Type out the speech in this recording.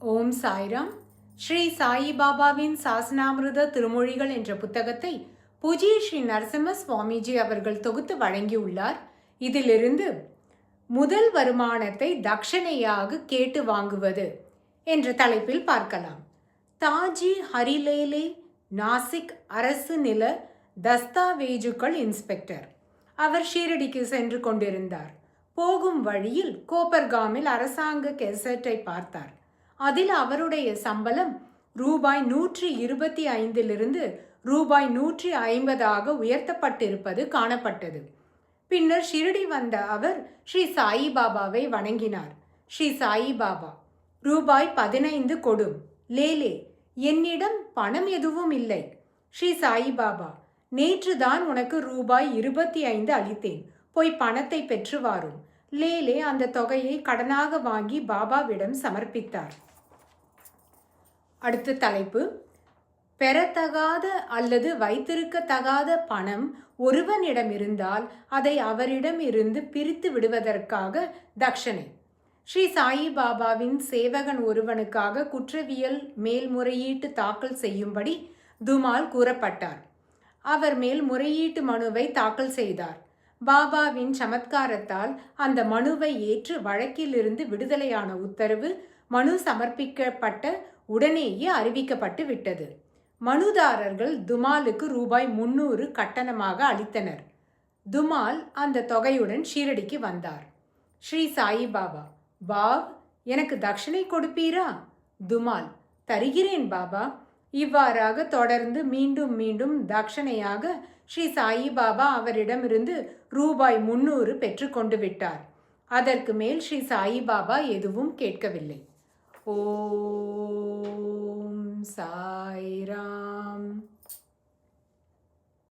ஓம் சாய்ராம். ஸ்ரீ சாயிபாபாவின் சாசனாமிருத திருமொழிகள் என்ற புத்தகத்தை பூஜ்ய ஸ்ரீ நரசிம்ம சுவாமிஜி அவர்கள் தொகுத்து வழங்கியுள்ளார். இதிலிருந்து முதல் வருமானத்தை தட்சணையாக கேட்டு வாங்குவது என்ற தலைப்பில் பார்க்கலாம். தாஜி ஹரிலேலே நாசிக் அரசு நில தஸ்தாவேஜுக்கள் இன்ஸ்பெக்டர். அவர் ஷீரடிக்கு சென்று கொண்டிருந்தார். போகும் வழியில் கோப்பர்காமில் அரசாங்க கெசட்டை பார்த்தார். அதில் அவருடைய சம்பளம் ரூபாய் 125 ரூபாய் 150 உயர்த்தப்பட்டிருப்பது காணப்பட்டது. பின்னர் ஷிரடி வந்த அவர் ஸ்ரீ சாயிபாபாவை வணங்கினார். ஸ்ரீ சாயிபாபா, ரூபாய் 15 கொடும். லேலே, என்னிடம் பணம் எதுவும் இல்லை. ஸ்ரீ சாயிபாபா, நேற்றுதான் உனக்கு ரூபாய் 25 அளித்தேன். போய் பணத்தை பெற்று வாரும். லேலே அந்த தொகையை கடனாக வாங்கி பாபாவிடம் சமர்ப்பித்தார். அடுத்த தலைப்பு, பெறத்தகாத அல்லது வைத்திருக்கத்தகாத பணம் ஒருவனிடம் இருந்தால் அதை அவரிடம் இருந்து பிரித்து விடுவதற்காக தட்சணை. ஸ்ரீ சாயிபாபாவின் சேவகன் ஒருவனுக்காக குற்றவியல் மேல்முறையீட்டு தாக்கல் செய்யும்படி துமால் கூறப்பட்டார். அவர் மேல்முறையீட்டு மனுவை தாக்கல் செய்தார். பாபாவின் சமத்காரத்தால் அந்த மனுவை ஏற்று வழக்கிலிருந்து விடுதலையான உத்தரவு மனு சமர்ப்பிக்கப்பட்ட உடனேயே அறிவிக்கப்பட்டு விட்டது. மனுதாரர்கள் துமாலுக்கு ரூபாய் 300 கட்டணமாக அளித்தனர். துமால் அந்த தொகையுடன் ஷீரடிக்கு வந்தார். ஸ்ரீ சாயிபாபா, பாவ், எனக்கு தட்சணை கொடுப்பீரா? துமால், தருகிறேன் பாபா. இவ்வாறாக தொடர்ந்து மீண்டும் மீண்டும் தட்சணையாக ஸ்ரீ சாயிபாபா அவரிடமிருந்து ரூபாய் 300 பெற்று கொண்டு விட்டார். அதற்கு மேல் ஸ்ரீ சாயிபாபா எதுவும் கேட்கவில்லை. ஓம் சா